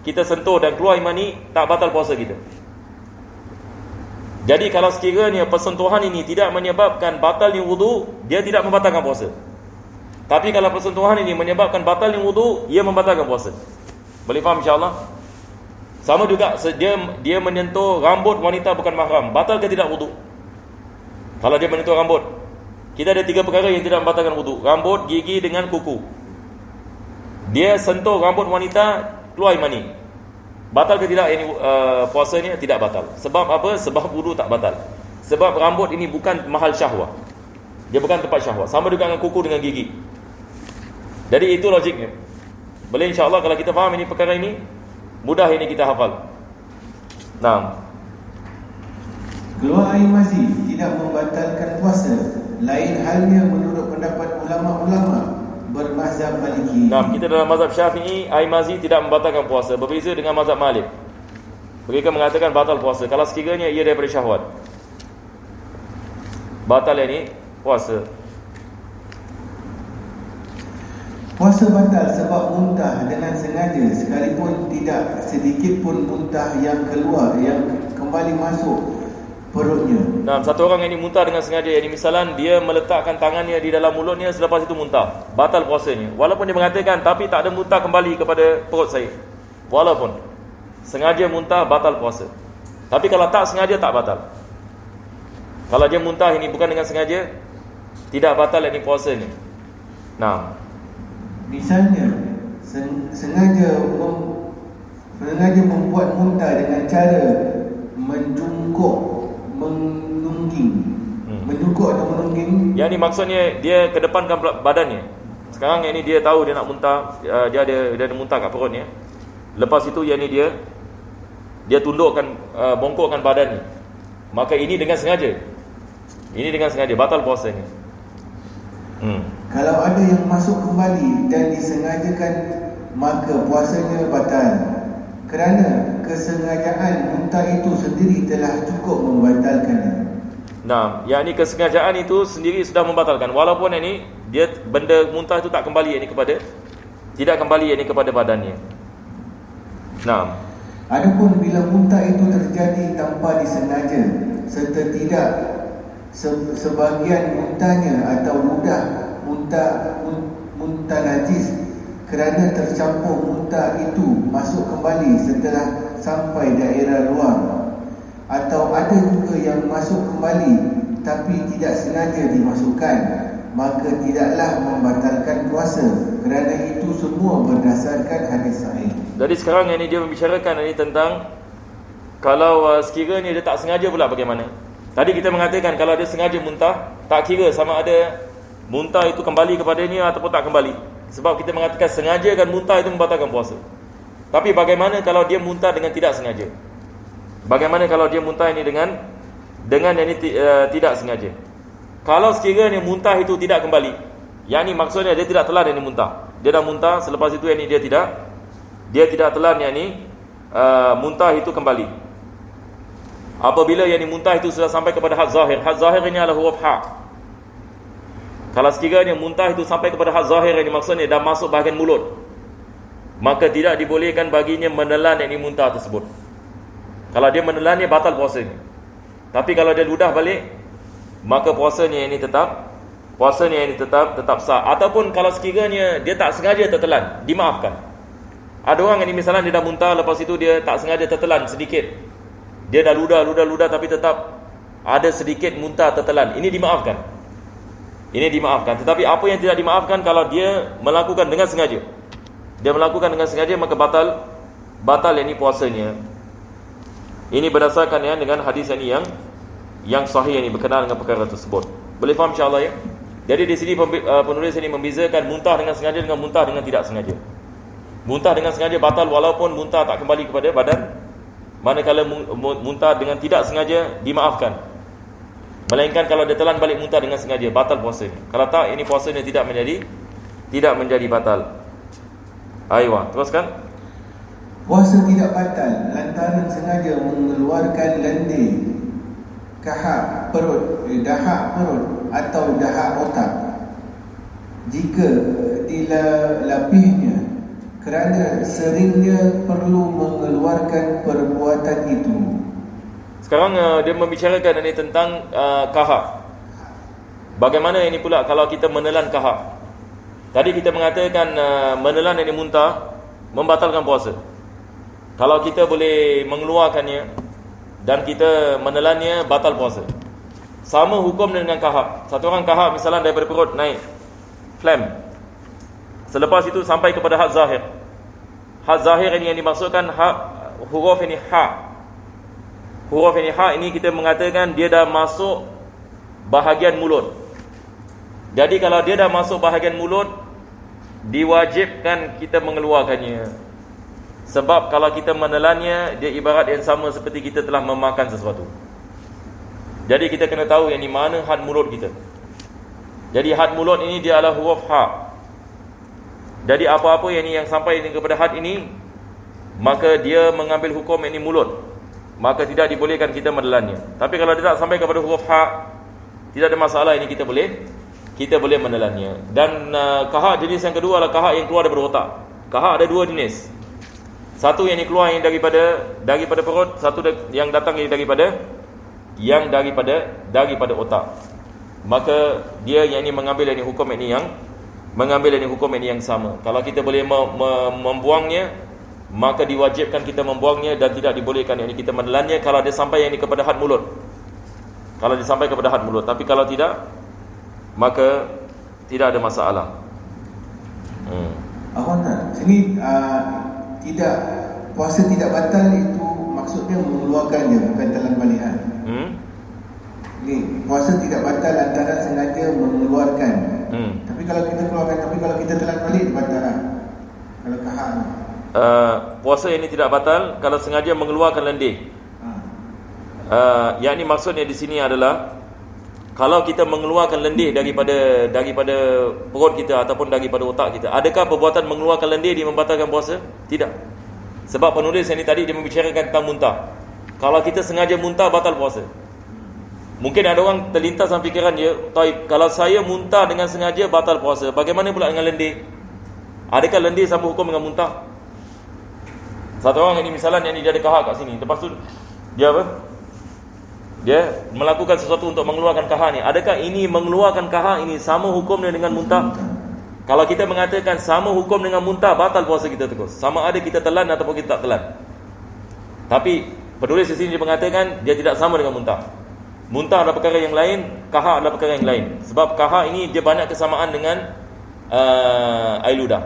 kita sentuh dan keluar air mani, tak batal puasa kita. Jadi kalau sekiranya persentuhan ini tidak menyebabkan batalnya wuduk, dia tidak membatalkan puasa. Tapi kalau persentuhan ini menyebabkan batalnya wuduk, ia membatalkan puasa. Boleh faham insya-Allah? Sama juga dia menyentuh rambut wanita bukan mahram, batal ke tidak wuduk? Kalau dia menyentuh rambut, kita ada 3 perkara yang tidak membatalkan wuduk: rambut, gigi dengan kuku. Dia sentuh rambut wanita, keluar air mani, batal ke tidak ini puasanya? Tidak batal. Sebab apa? Sebab wuduk tak batal. Sebab rambut ini bukan mahal syahwah, dia bukan tempat syahwah. Sama juga dengan kuku dengan gigi. Jadi itu logiknya. Boleh insya-Allah kalau kita faham ini perkara ini, mudah ini kita hafal. Nah, keluar air mazi tidak membatalkan puasa. Lain halnya menurut pendapat ulama-ulama bermazhab Maliki. nah, kita dalam mazhab Syafi'i, air mazi tidak membatalkan puasa. Berbeza dengan mazhab Malik. Mereka mengatakan batal puasa kalau sekiranya ia daripada syahwat. Batal ini puasa. Puasa batal sebab muntah dengan sengaja, sekalipun tidak sedikit pun muntah yang keluar, yang kembali masuk perutnya. Nah, satu orang yang ini muntah dengan sengaja, yang ini misalan dia meletakkan tangannya di dalam mulutnya, selepas itu muntah, batal puasanya. Walaupun dia mengatakan tapi tak ada muntah kembali kepada perut saya. Walaupun sengaja muntah, batal puasa. Tapi kalau tak sengaja, tak batal. Kalau dia muntah ini bukan dengan sengaja, tidak batal ini puasanya. Nah, misalnya sengaja membuat muntah dengan cara menjungkuk, menungging. Menjungkuk atau menungging. yang ini maksudnya dia kedepankan badannya. Sekarang yang ini dia tahu dia nak muntah, dia ada muntah kat perutnya. Lepas itu yang ini dia tundukkan, bongkokkan badannya. Maka ini dengan sengaja. Ini dengan sengaja, batal puasanya. Kalau ada yang masuk kembali dan disengajakan, maka puasanya batal. Kerana kesengajaan muntah itu sendiri telah cukup membatalkannya. Nah, yang ini kesengajaan itu sendiri sudah membatalkan. Walaupun ini dia benda muntah itu tak kembali ini tidak kembali ini kepada badannya. Nah, adapun bila muntah itu terjadi tanpa disengaja serta tidak sebahagian muntahnya atau muntah najis kerana tercampur muntah itu masuk kembali setelah sampai daerah luar, atau ada juga yang masuk kembali tapi tidak sengaja dimasukkan, maka tidaklah membatalkan puasa kerana itu semua berdasarkan hadis sahih. jadi sekarang ini dia membicarakan ini tentang kalau sekiranya dia tak sengaja pula bagaimana. Tadi kita mengatakan kalau dia sengaja muntah, tak kira sama ada muntah itu kembali kepadanya ataupun tak kembali. Sebab kita mengatakan sengaja kan muntah itu membatalkan puasa. Tapi bagaimana kalau dia muntah dengan tidak sengaja? Bagaimana kalau dia muntah ini dengan ini tidak sengaja? Kalau sekiranya muntah itu tidak kembali, yang ini maksudnya dia tidak telan yang ini muntah. Dia dah muntah, selepas itu yang ini dia tidak telan yang ini muntah itu kembali. Apabila yang ini muntah itu sudah sampai kepada had zahir. Had zahir ini adalah huruf ha. Kalau sekiranya muntah itu sampai kepada had zahir, ini maksudnya dah masuk bahagian mulut, maka tidak dibolehkan baginya menelan yang ini muntah tersebut. Kalau dia menelannya, batal puasanya. Tapi kalau dia ludah balik, maka puasanya ini tetap sah. Ataupun kalau sekiranya dia tak sengaja tertelan, dimaafkan. Ada orang yang misalnya dia dah muntah, lepas itu dia tak sengaja tertelan sedikit. Dia dah ludah tapi tetap ada sedikit muntah tertelan. Ini dimaafkan. Tetapi apa yang tidak dimaafkan kalau dia melakukan dengan sengaja. Dia melakukan dengan sengaja, maka batal ini puasanya. Ini berdasarkan dengan hadis ini yang sahih ini berkenaan dengan perkara tersebut. Boleh faham insya-Allah ya? Jadi di sini penulis ini membezakan muntah dengan sengaja dengan muntah dengan tidak sengaja. Muntah dengan sengaja batal walaupun muntah tak kembali kepada badan. Manakala muntah dengan tidak sengaja dimaafkan. Melainkan kalau dia telan balik muntah dengan sengaja, batal puasanya. Kalau tak, ini puasanya tidak menjadi batal. Aywa, teruskan. Puasa tidak batal lantaran sengaja mengeluarkan lendirkan dahak perut atau dahak otak jika dilapihnya kerana seringnya perlu mengeluarkan perbuatan itu. Sekarang dia membicarakan ini tentang kahak. Bagaimana ini pula kalau kita menelan kahak? Tadi kita mengatakan menelan ini muntah membatalkan puasa. Kalau kita boleh mengeluarkannya dan kita menelannya, batal puasa. Sama hukum dengan kahak. Satu orang kahak misalnya daripada perut naik phlegm, selepas itu sampai kepada had zahir. Had zahir ini yang dimaksudkan huruf ini ha. Huruf ini ha ini kita mengatakan dia dah masuk bahagian mulut. Jadi kalau dia dah masuk bahagian mulut, diwajibkan kita mengeluarkannya. Sebab kalau kita menelannya, dia ibarat yang sama seperti kita telah memakan sesuatu. Jadi kita kena tahu yang di mana had mulut kita. Jadi had mulut ini dia adalah huruf ha. Jadi apa-apa yang sampai kepada had ini, maka dia mengambil hukum ini mulut, maka tidak dibolehkan kita menelannya. Tapi kalau dia tak sampai kepada huruf ha, tidak ada masalah, ini kita boleh menelannya. Dan kahak jenis yang kedua adalah kahak yang keluar daripada otak. Kahak ada dua jenis. Satu yang keluar yang daripada perut, satu yang datang daripada otak. Maka dia yang ini mengambil ini hukum ini yang sama. Kalau kita boleh membuangnya, maka diwajibkan kita membuangnya dan tidak dibolehkan yang ini kita menelannya kalau dia sampai yang ini kepada had mulut. Kalau dia sampai kepada had mulut, tapi kalau tidak, maka tidak ada masalah. Sini tidak, puasa tidak batal itu maksudnya mengeluarkannya, bukan telan balik. Ni puasa tidak batal antara sengaja mengeluarkan. Tapi kalau kita keluarkan, tapi kalau kita telan balik batal lah. Kalau kahak puasa ini tidak batal kalau sengaja mengeluarkan lendir. Yang ini maksudnya di sini adalah kalau kita mengeluarkan lendir daripada perut kita ataupun daripada otak kita, adakah perbuatan mengeluarkan lendir dia membatalkan puasa? Tidak. Sebab penulis yang ini tadi dia membicarakan tentang muntah. Kalau kita sengaja muntah, batal puasa. Mungkin ada orang terlintas dalam fikiran dia, kalau saya muntah dengan sengaja, batal puasa. Bagaimana pula dengan lendir? Adakah lendir sama hukum dengan muntah? Satu orang ini misalnya yang dia ada kahak kat sini, lepas tu dia apa? Dia melakukan sesuatu untuk mengeluarkan kahak ni. Adakah ini mengeluarkan kahak ini sama hukumnya dengan muntah? Kalau kita mengatakan sama hukum dengan muntah, batal puasa kita terus. Sama ada kita telan ataupun kita tak telan. Tapi penulis di sini dia mengatakan dia tidak sama dengan muntah. Muntah adalah perkara yang lain, kahak adalah perkara yang lain. Sebab kahak ini dia banyak kesamaan dengan air ludah.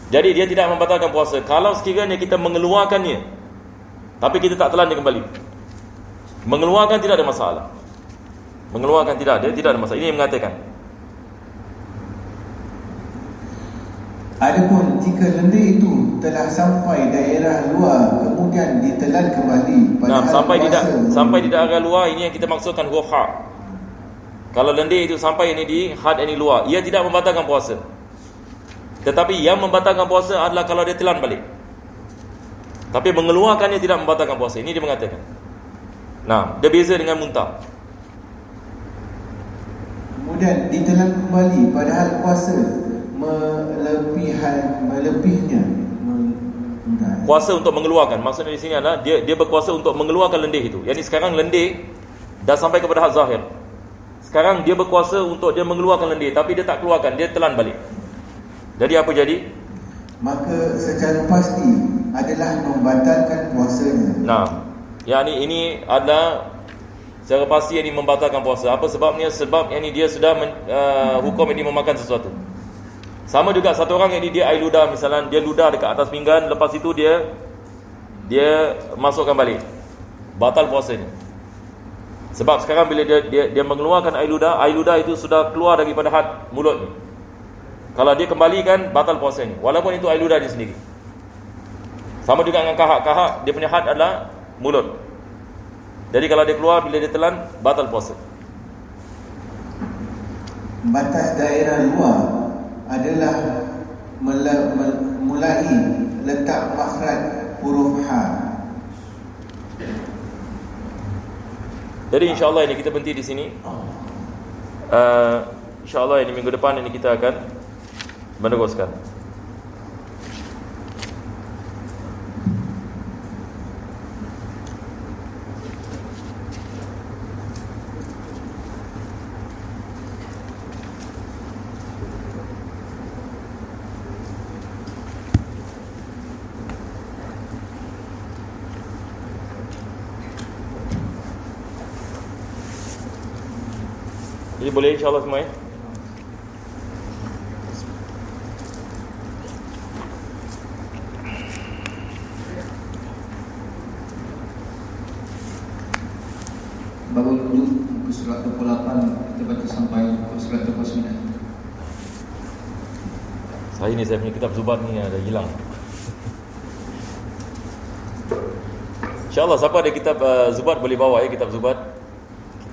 Jadi dia tidak membatalkan puasa kalau sekiranya kita mengeluarkannya, tapi kita tak telan dia kembali. Mengeluarkan tidak ada masalah. Mengeluarkan tidak ada masalah. Ini yang mengatakan. Adapun jika lendir itu telah sampai daerah luar kemudian ditelan kembali, sampai di daerah luar, ini yang kita maksudkan huruf ha. Kalau lendir itu sampai ini di had ini luar, ia tidak membatalkan puasa. Tetapi yang membatalkan puasa adalah kalau dia telan balik. Tapi mengeluarkannya tidak membatalkan puasa. Ini dia mengatakan. Nah, dia beza dengan muntah. Kemudian ditelan kembali padahal puasa melebihnya. Kuasa untuk mengeluarkan. Maksudnya di sini adalah dia berkuasa untuk mengeluarkan lendir itu. Yang ini sekarang lendir dah sampai kepada had zahir. Sekarang dia berkuasa untuk dia mengeluarkan lendir, tapi dia tak keluarkan, dia telan balik. Jadi apa jadi? Maka secara pasti adalah membatalkan puasanya. Nah, yang ini adalah secara pasti yang ini membatalkan puasa. Apa sebabnya? Sebab yang ini dia sudah hukum ini memakan sesuatu. Sama juga satu orang yang ini dia air ludah, misalnya dia ludah dekat atas pinggan, lepas itu dia masukkan balik, batal puasanya. Sebab sekarang bila dia mengeluarkan air ludah itu sudah keluar daripada had mulut ni. Kalau dia kembalikan, batal puasanya, walaupun itu air ludah dia sendiri. Sama juga dengan kahak dia punya had adalah mulut. Jadi kalau dia keluar, bila dia telan, batal puasa. Batas daerah luar adalah mulai letak makhraj huruf ha. Jadi insya-Allah ini kita berhenti di sini. InsyaAllah ini minggu depan ini kita akan meneruskan. Jadi boleh insyaAllah semua ya. Baru duduk muka surat 28 kita baca sampai muka surat 29. Saya punya kitab Zubat ni ada hilang. InsyaAllah siapa ada kitab Zubat boleh bawa ya, kitab Zubat.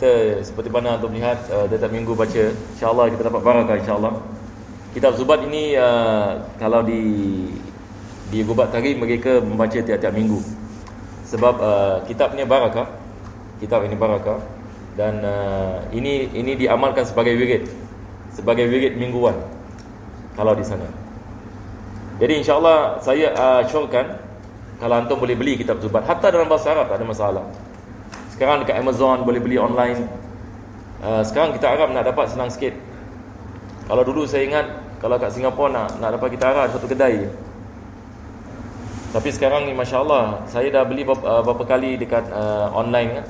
Kita seperti mana antum lihat setiap minggu baca, insyaAllah kita dapat barakah insyaAllah. Kitab Zubat ini kalau di Gubat Karim mereka membaca tiap-tiap minggu. Sebab kitabnya barakah. Kitab ini barakah dan ini diamalkan sebagai wirid. Sebagai wirid mingguan kalau di sana. Jadi insyaAllah saya syorkan kalau antum boleh beli kitab Zubat hatta dalam bahasa Arab tak ada masalah. Sekarang dekat Amazon boleh beli online. Sekarang kita Arab nak dapat senang sikit. Kalau dulu saya ingat kalau kat Singapura nak dapat kita Arab satu kedai je. Tapi sekarang ni masya-Allah saya dah beli beberapa kali dekat online kan.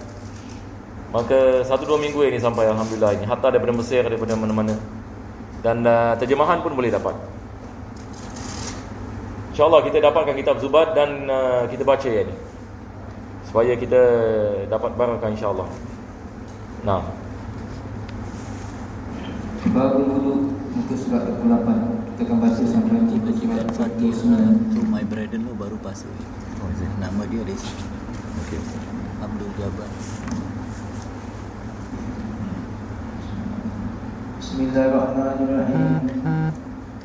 Maka 1-2 minggu ini sampai alhamdulillah ini hatta daripada Mesir, daripada mana-mana. Dan terjemahan pun boleh dapat. InsyaAllah kita dapatkan kitab Zubat dan kita baca ya ni. Supaya kita dapat barakah insyaAllah. Nah. Baru duduk muka surat 28 kita akan baca sampai muka surat 29. To my brother lo baru pass away. Nama dia Rizky. Okey. Abdul Jabbar. Bismillahirrahmanirrahim.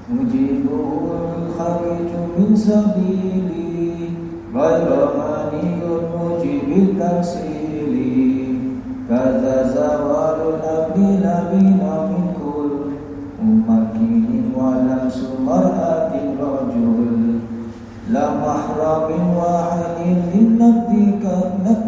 Mujibul kharij min sabili ghayra maniyun mujibil taksili kaza zawalul abdi labina min kul umakinin walam sumar'atin rajul la mahramin wahidin linnabdi kanat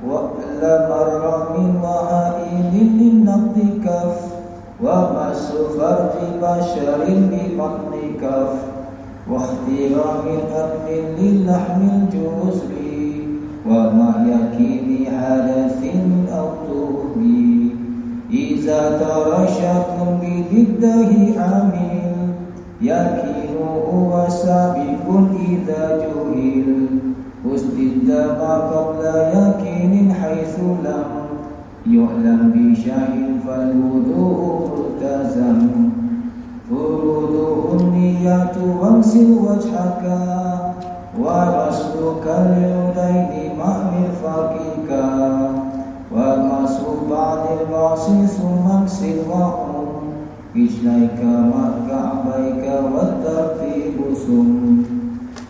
wa la marramin wahidin linnabdi kaf wa masu farji basharin bi batni kaf wa ihtiramin amnin lillahmil juzri wa ma yakini hadathin aw tuhbi iza tarashakun bididdahi amin yakinu huwa sabikun idha juhil usdidda ma qabla yakinin haithu lam yu'lam bishahin falwudu'u multazam furudu'un niyatu wamsil wajhaka wa rasluka liudaini ma'mil faqika wa masu ba'dil ba'si sumamsil wa'um ijlaika ma'ka'baika wa tartibu sum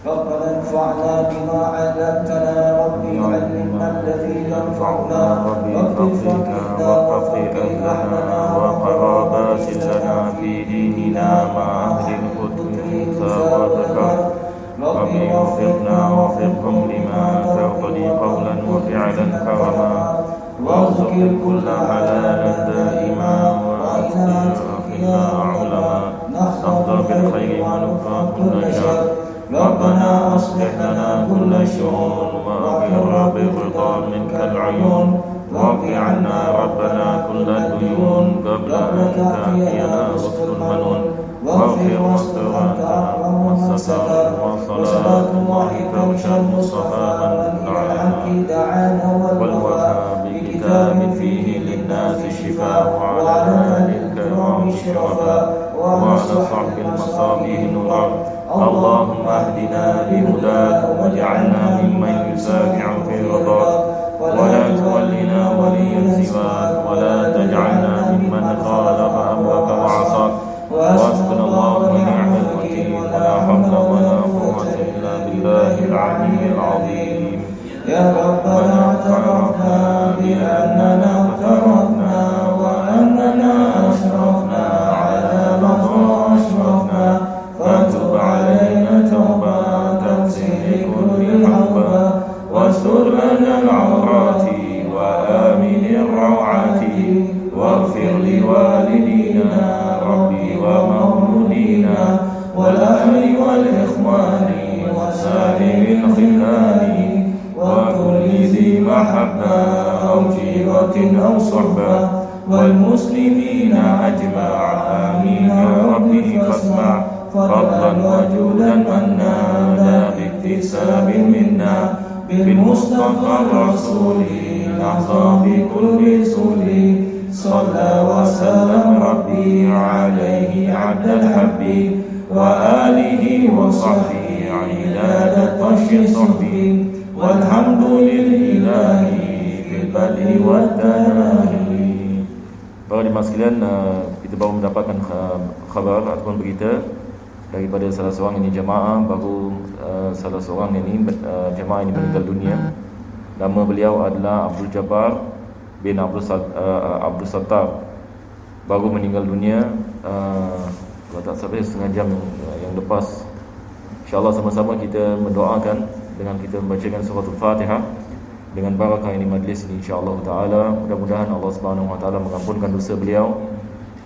ربنا انفعنا بما علمتنا ربي علمنا الذي ينفعنا ربي فقهنا وفقه أهلنا وقرابات لنا في ديننا مع أهل القدر ثوابك ربي وفقنا وفقهم لما ترضي قولا وفعلا كرما وارزق كل حلالا دائما وأتقنا علما نحظى بالخير ونكفى كل شر ربنا أصلح لنا كل شؤون وأغفر بالرضا منك العيون واقض عنا ربنا كل الديون قبل أن تأتينا رسل المنون واغفر واستر أنت والستر وصلاة الله تغشى المصطفى من دعانا والوفاء بكتاب فيه للناس الشفاء وعلى آل الكرام الشرفاء وعلى صحب المصابيح نورا اللهم اهدنا بهداك واجعلنا ممن يسارع في رضاك ولا تولنا وليا سواك ولا تجعلنا ممن خالف امرك وعصاك وحسبنا الله ونعم الوكيل ولا حول ولا قوه الا بالله العلي العظيم يا ربنا اعترفنا باننا واغفر لوالدينا ربي ومولودينا والأهل والإخوان وسائر الخلان وكل ذي محبة أو جيرة أو صحبة والمسلمين أجمع آمين يا ربي فاسمع فضلا وجودا منا لا باكتساب منا بالمصطفى الرسول نحظى بكل سول صلى وسلم ربي عليه عبد الحب وآله وصحبه عداد طش صحبه والحمد لله في البدء والتناهي. Para jemaah sekalian, kita baru mendapatkan khabar ataupun berita daripada salah seorang ini jemaah, baru salah seorang ini jemaah ini meninggal dunia. Nama beliau adalah Abdul Jabbar bin Abdul Sattar, baru meninggal dunia kalau tak sampai setengah jam yang lepas. InsyaAllah sama-sama kita mendoakan dengan kita membacakan surah Al-Fatihah dengan barakah ini majlis ini, insyaAllah ta'ala. Mudah-mudahan Allah subhanahu wa ta'ala mengampunkan dosa beliau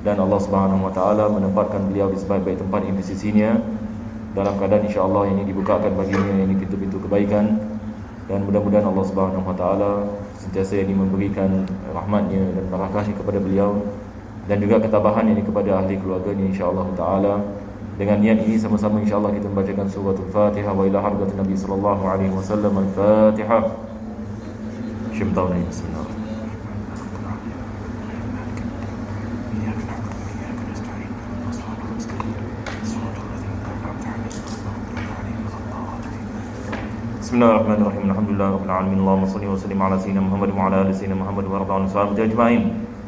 dan Allah subhanahu wa ta'ala menempatkan beliau di sebaik-baik tempat di sisinya, dalam keadaan insyaAllah ini dibukakan baginya ini pintu-pintu kebaikan. Dan mudah-mudahan Allah subhanahu wa ta'ala sentiasa ini memberikan rahmatnya dan barakahnya kepada beliau, dan juga ketabahan ini kepada ahli keluarganya, insyaAllah ta'ala. Dengan niat ini sama-sama insyaAllah kita membacakan surah Al-Fatihah. Wa ila hargat Nabi sallallahu alaihi wasallam. Al-Fatihah. Syimtawna. Bismillah. Bismillahirrahmanirrahim. Alhamdulillah rabbil alamin. Allahumma shalli wa sallim ala sayyidina Muhammad wa ala ali sayyidina Muhammad wa radhiyallahu anhum ajma'in.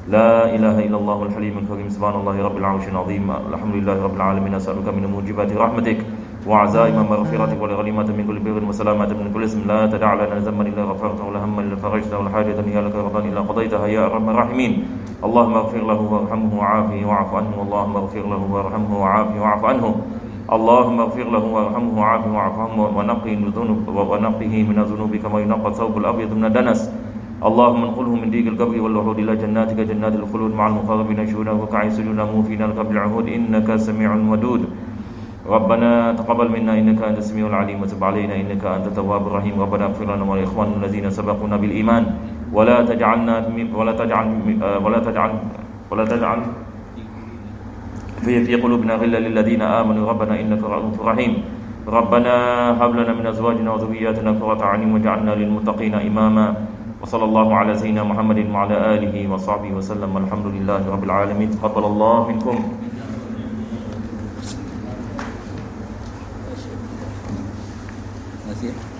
La ilaha illallah al-halimul karim. Subhanallahi rabbil arsyil azim. Alhamdulillahi rabbil alamin. As'aluka min mujibati rahmatik wa azaima maghfiratik wa ghanimatan min kulli birrin wa salamatan min kulli ismin la tad'a lana dhanban illa ghafartahu wa la hamman illa farajtahu wa la hajatan hiya laka radan illa qadaytaha ya arhamar rahimin. Allahumma ighfir lahu warhamhu wa'afihi wa'fu anhu. Allahumma ighfir lahu warhamhu wa'afihi wa'fu anhu. Allahumma ighfir lahu warhamhu wa'afihi wa'fu anhu wa naqqihi min adh-dhunubi kama yunqqa thawbul abyad min ad-danas. اللهم انقله من ضيق القبر والوحود الى جناتك جنات الخلود مع المقربين شهودا وكعين سجودا موفينا قبل العهود انك سميع ودود. ربنا تقبل منا انك انت السميع العليم وتب علينا انك انت التواب الرحيم. ربنا اغفر لنا ولاخواننا الذين سبقونا بالايمان ولا تجعل في قلوبنا غلا للذين امنوا ربنا انك رؤوف رحيم. ربنا هب لنا من ازواجنا وذرياتنا قرة اعين واجعلنا للمتقين اماما. وصلى الله على سيدنا محمد وعلى آله وصحبه وسلم. الحمد لله رب العالمين. تقبل الله منكم. Terima kasih.